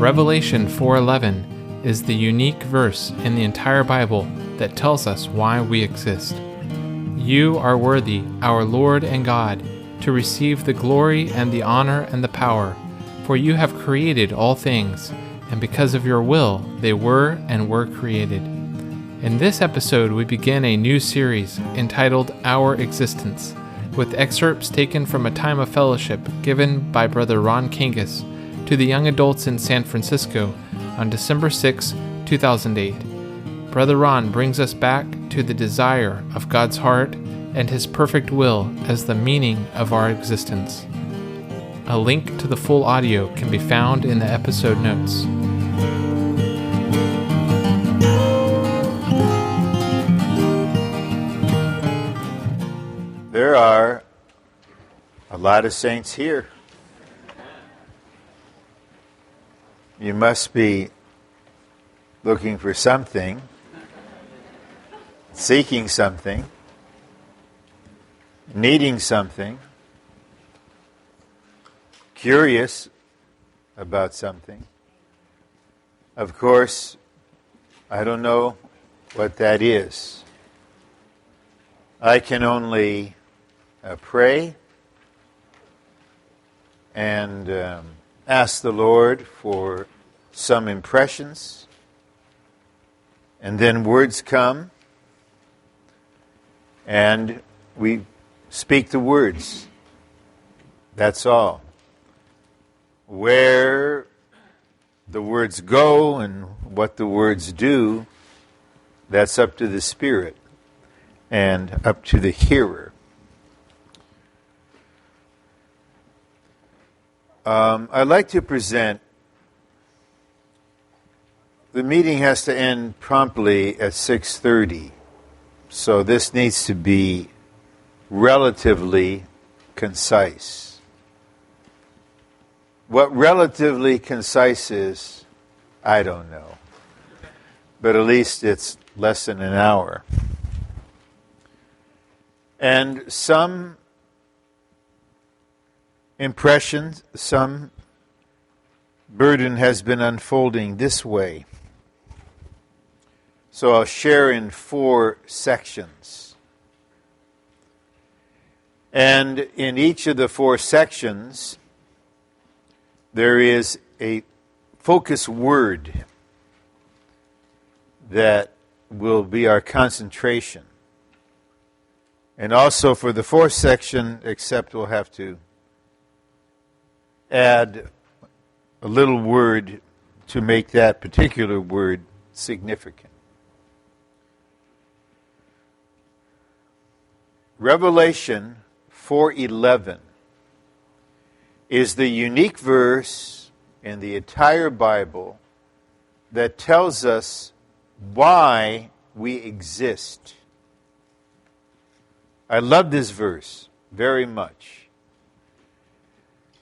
Revelation 4:11 is the unique verse in the entire Bible that tells us why we exist. You are worthy, our Lord and God, to receive the glory and the honor and the power, for you have created all things, and because of your will they were and were created. In this episode, we begin a new series entitled Our Existence, with excerpts taken from a time of fellowship given by Brother Ron Kangas to the young adults in San Francisco on December 6, 2008. Brother Ron brings us back to the desire of God's heart and His perfect will as the meaning of our existence. A link to the full audio can be found in the episode notes. There are a lot of saints here. You must be looking for something, seeking something, needing something, curious about something. Of course, I don't know what that is. I can only pray and ask the Lord for some impressions, and then words come, and we speak the words. That's all. Where the words go and what the words do, that's up to the Spirit and up to the hearer. I'd like to present. The meeting has to end promptly at 6:30, so this needs to be relatively concise. What relatively concise is, I don't know, but at least it's less than an hour. And some impressions, some burden has been unfolding this way. So I'll share in 4 sections. And in each of the 4 sections, there is a focus word that will be our concentration. And also for the 4th section, except we'll have to add a little word to make that particular word significant. Revelation 4:11 is the unique verse in the entire Bible that tells us why we exist. I love this verse very much.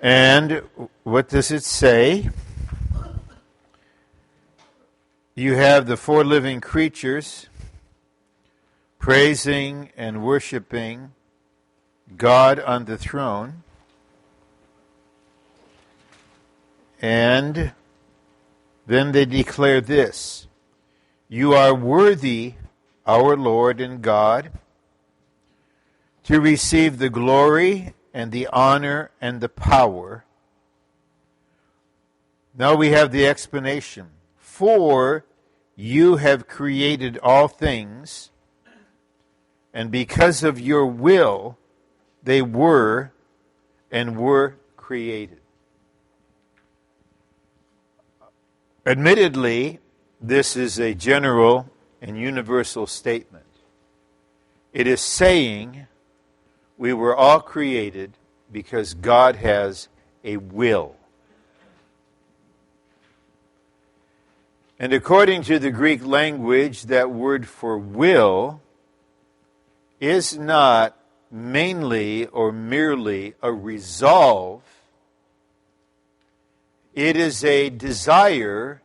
And what does it say? You have the 4 living creatures praising and worshiping God on the throne. And then they declare this: You are worthy, our Lord and God, to receive the glory and the honor and the power. Now we have the explanation. For you have created all things, and because of your will, they were and were created. Admittedly, this is a general and universal statement. It is saying we were all created because God has a will. And according to the Greek language, that word for will is not mainly or merely a resolve. It is a desire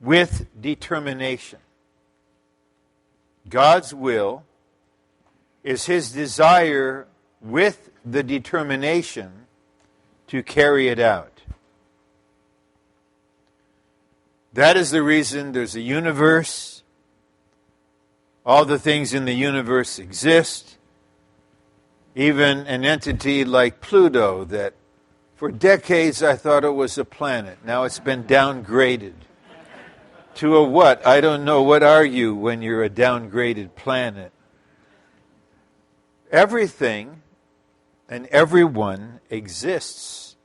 with determination. God's will is His desire with the determination to carry it out. That is the reason there's a universe. All the things in the universe exist. Even an entity like Pluto that for decades I thought it was a planet. Now it's been downgraded to a what? I don't know. What are you when you're a downgraded planet? Everything and everyone exists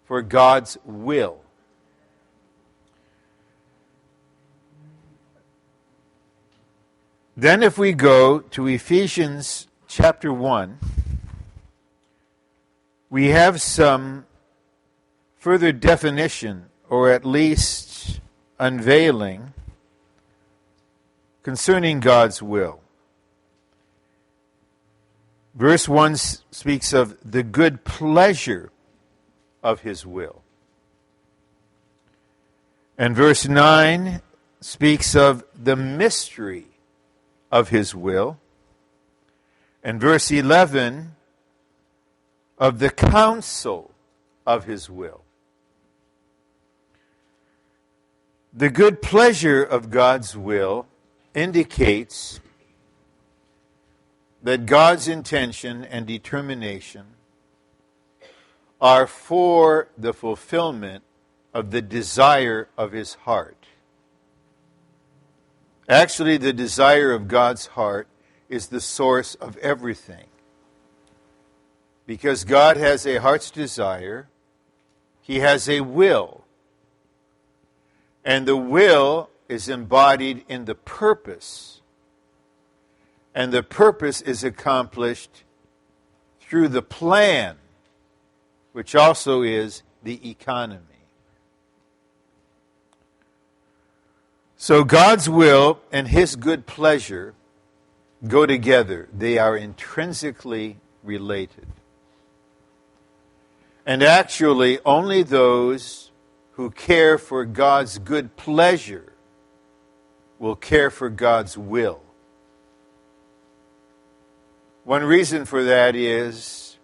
for God's will. Then if we go to Ephesians chapter 1, we have some further definition, or at least unveiling, concerning God's will. Verse 1 speaks of the good pleasure of His will. And verse 9 speaks of the mystery of His will. And verse 11 of the counsel of His will. The good pleasure of God's will indicates that God's intention and determination are for the fulfillment of the desire of His heart. Actually, the desire of God's heart is the source of everything. Because God has a heart's desire, He has a will. And the will is embodied in the purpose. And the purpose is accomplished through the plan, which also is the economy. So God's will and His good pleasure go together. They are intrinsically related. And actually, only those who care for God's good pleasure will care for God's will. One reason for that is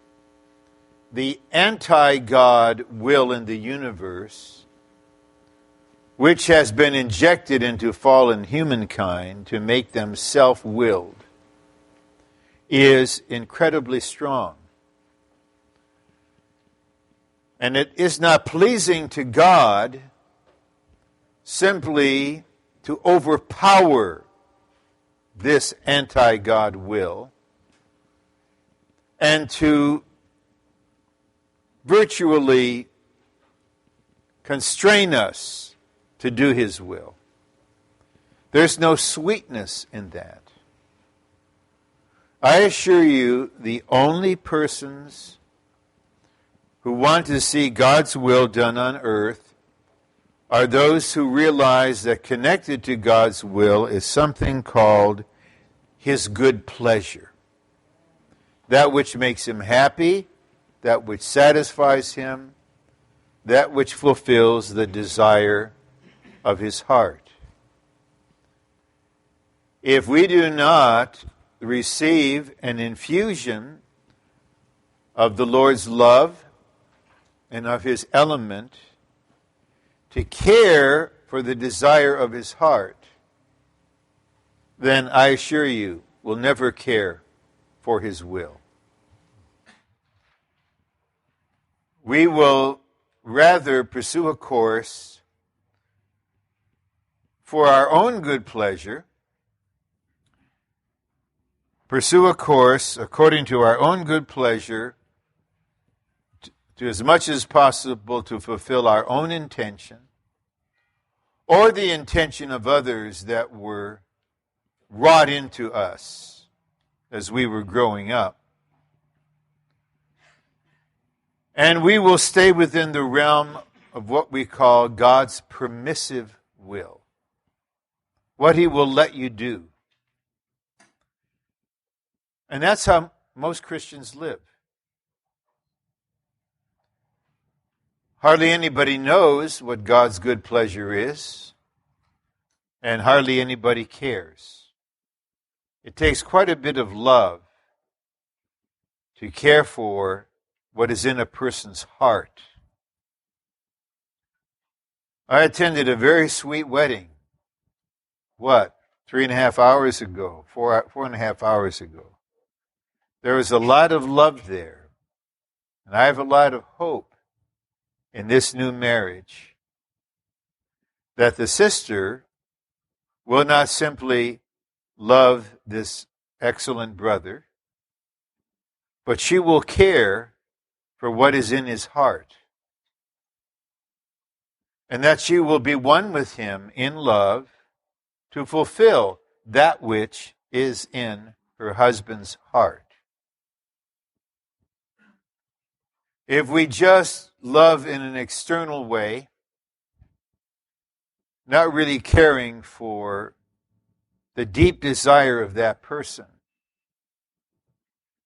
the anti-God will in the universe, which has been injected into fallen humankind to make them self-willed, is incredibly strong. And it is not pleasing to God simply to overpower this anti-God will and to virtually constrain us to do His will. There's no sweetness in that. I assure you, the only persons who want to see God's will done on earth are those who realize that connected to God's will is something called His good pleasure. That which makes Him happy, that which satisfies Him, that which fulfills the desire of His heart. If we do not receive an infusion of the Lord's love and of His element to care for the desire of His heart, then I assure you, we'll never care for His will. We will rather pursue a course for our own good pleasure, pursue a course according to our own good pleasure, to as much as possible to fulfill our own intention, or the intention of others that were wrought into us as we were growing up. And we will stay within the realm of what we call God's permissive will. What He will let you do. And that's how most Christians live. Hardly anybody knows what God's good pleasure is, and hardly anybody cares. It takes quite a bit of love to care for what is in a person's heart. I attended a very sweet wedding. What? 3.5 hours ago, 4.5 hours ago. There was a lot of love there. And I have a lot of hope in this new marriage that the sister will not simply love this excellent brother, but she will care for what is in his heart. And that she will be one with him in love to fulfill that which is in her husband's heart. If we just love in an external way, not really caring for the deep desire of that person,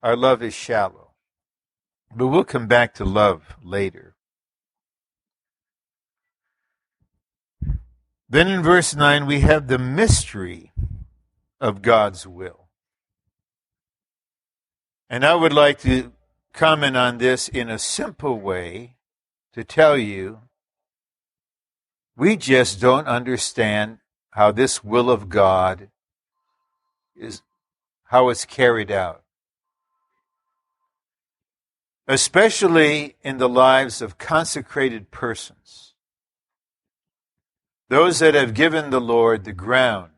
our love is shallow. But we'll come back to love later. Then in verse 9, we have the mystery of God's will. And I would like to comment on this in a simple way to tell you we just don't understand how this will of God is, how it's carried out. Especially in the lives of consecrated persons. Those that have given the Lord the ground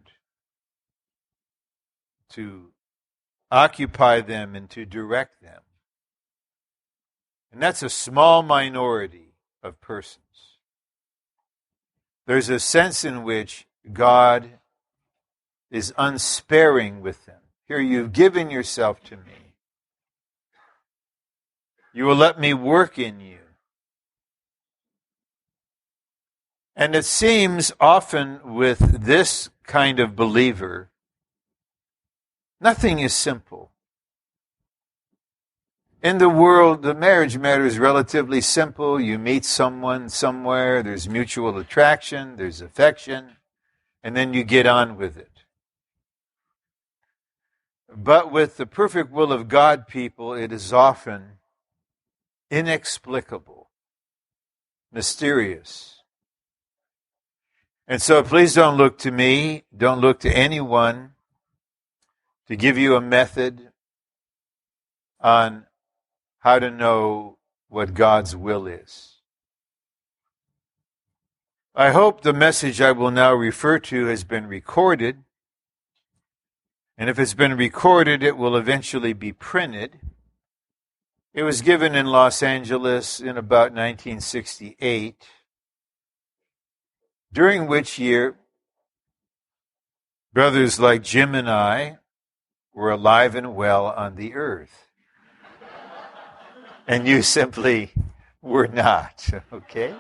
to occupy them and to direct them. And that's a small minority of persons. There's a sense in which God is unsparing with them. Here, you've given yourself to me. You will let me work in you. And it seems often with this kind of believer, nothing is simple. In the world, the marriage matter is relatively simple. You meet someone somewhere, there's mutual attraction, there's affection, and then you get on with it. But with the perfect will of God people, it is often inexplicable, mysterious. And so please don't look to me, don't look to anyone to give you a method on how to know what God's will is. I hope the message I will now refer to has been recorded. And if it's been recorded, it will eventually be printed. It was given in Los Angeles in about 1968, during which year brothers like Jim and I were alive and well on the earth. And you simply were not, okay?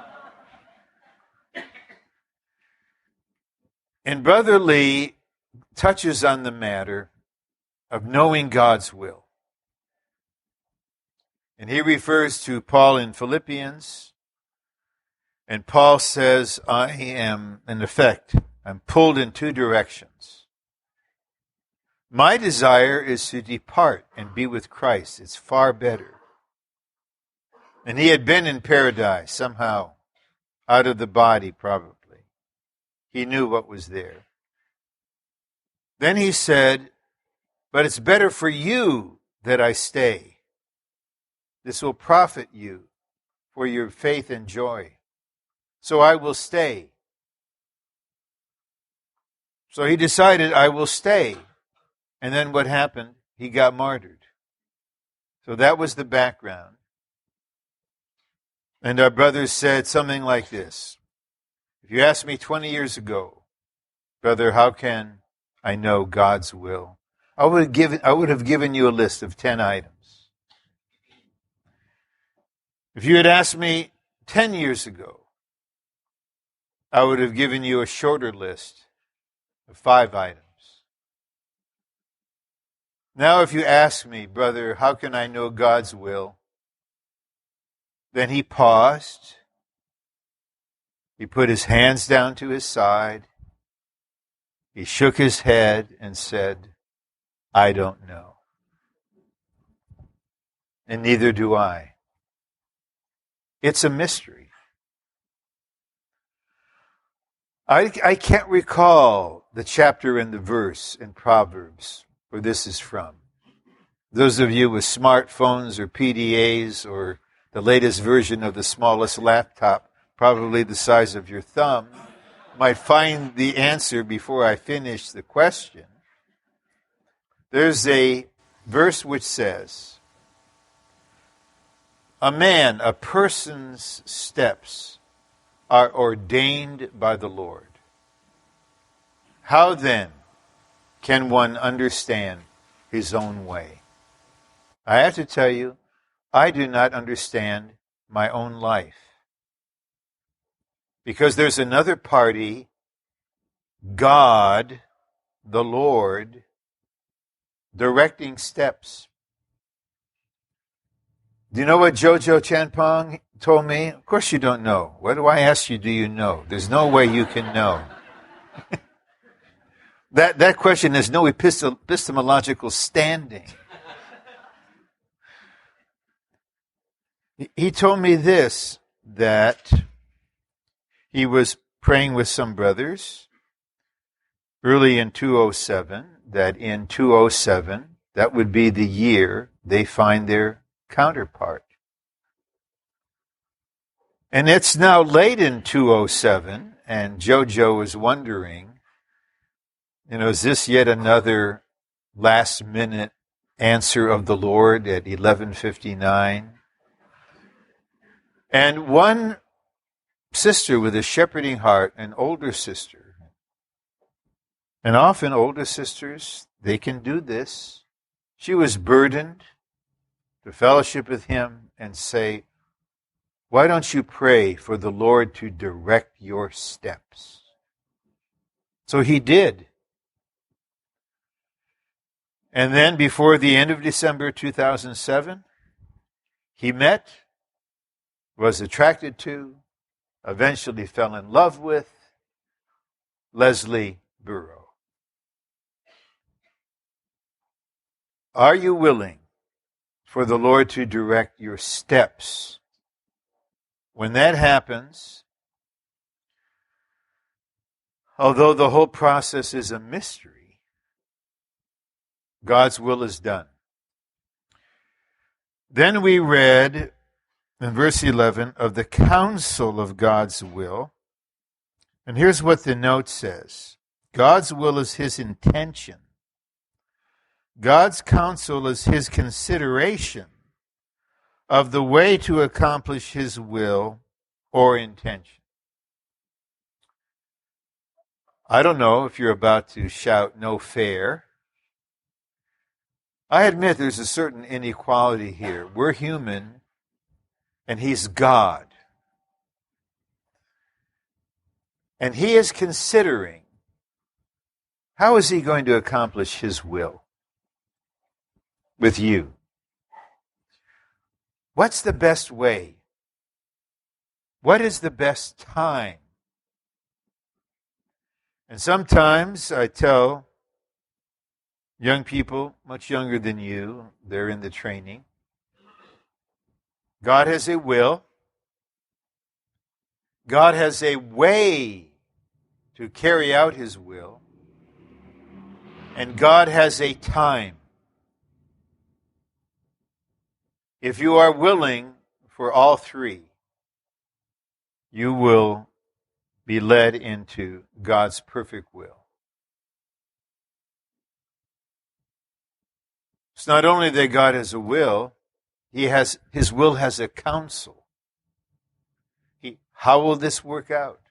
And Brother Lee touches on the matter of knowing God's will. And he refers to Paul in Philippians. And Paul says, I am, in effect, I'm pulled in two directions. My desire is to depart and be with Christ. It's far better. And he had been in paradise somehow, out of the body probably. He knew what was there. Then he said, but it's better for you that I stay. This will profit you for your faith and joy. So I will stay. So he decided, I will stay. And then what happened? He got martyred. So that was the background. And our brothers said something like this. If you asked me 20 years ago, brother, how can I know God's will? I would have given you a list of 10 items. If you had asked me 10 years ago, I would have given you a shorter list of 5 items. Now if you ask me, brother, how can I know God's will? Then he paused. He put his hands down to his side. He shook his head and said, I don't know. And neither do I. It's a mystery. I can't recall the chapter and the verse in Proverbs where this is from. Those of you with smartphones or PDAs or the latest version of the smallest laptop, probably the size of your thumb, might find the answer before I finish the question. There's a verse which says, a person's steps are ordained by the Lord. How then can one understand his own way? I have to tell you, I do not understand my own life. Because there's another party, God, the Lord, directing steps. Do you know what Jojo Chanpong told me? Of course you don't know. What do I ask you, do you know? There's no way you can know. That question has no epistemological standing. He told me this, that he was praying with some brothers early in 2007, that in 2007, that would be the year they find their counterpart. And it's now late in 2007, and Jojo is wondering, is this yet another last-minute answer of the Lord at 11:59? And one sister with a shepherding heart, an older sister, and often older sisters, they can do this. She was burdened to fellowship with him and say, why don't you pray for the Lord to direct your steps? So he did. And then before the end of December 2007, he met, was attracted to, eventually fell in love with Leslie Burrow. Are you willing for the Lord to direct your steps? When that happens, although the whole process is a mystery, God's will is done. Then we read in verse 11 of the counsel of God's will. And here's what the note says. God's will is his intention. God's counsel is his consideration of the way to accomplish his will or intention. I don't know if you're about to shout no fair. I admit there's a certain inequality here. We're human, and he's God. And he is considering, how is he going to accomplish his will with you? What's the best way? What is the best time? And sometimes I tell young people, much younger than you, they're in the training, God has a will. God has a way to carry out his will. And God has a time. If you are willing for all three, you will be led into God's perfect will. It's not only that God has a will, his will has a counsel. How will this work out?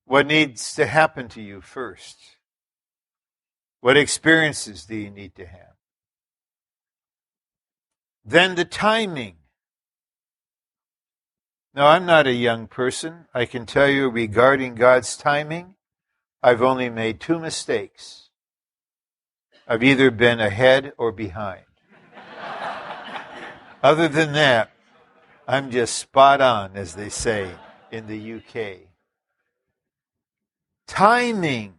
What needs to happen to you first? What experiences do you need to have? Then the timing. Now, I'm not a young person. I can tell you regarding God's timing, I've only made 2 mistakes. I've either been ahead or behind. Other than that, I'm just spot on, as they say in the UK. Timing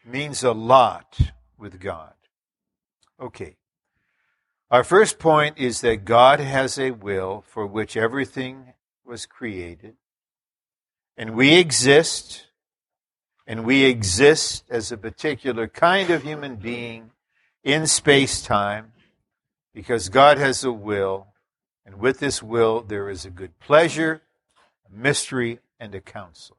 means a lot with God. Okay. Our first point is that God has a will for which everything was created. And we exist as a particular kind of human being in space-time because God has a will, and with this will there is a good pleasure, a mystery, and a counsel.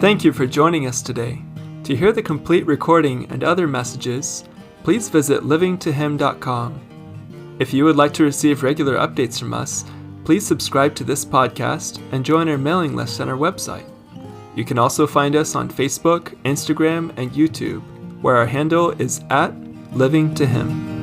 Thank you for joining us today. To hear the complete recording and other messages, please visit livingtohim.com. If you would like to receive regular updates from us, please subscribe to this podcast and join our mailing list on our website. You can also find us on Facebook, Instagram, and YouTube, where our handle is @livingtohim.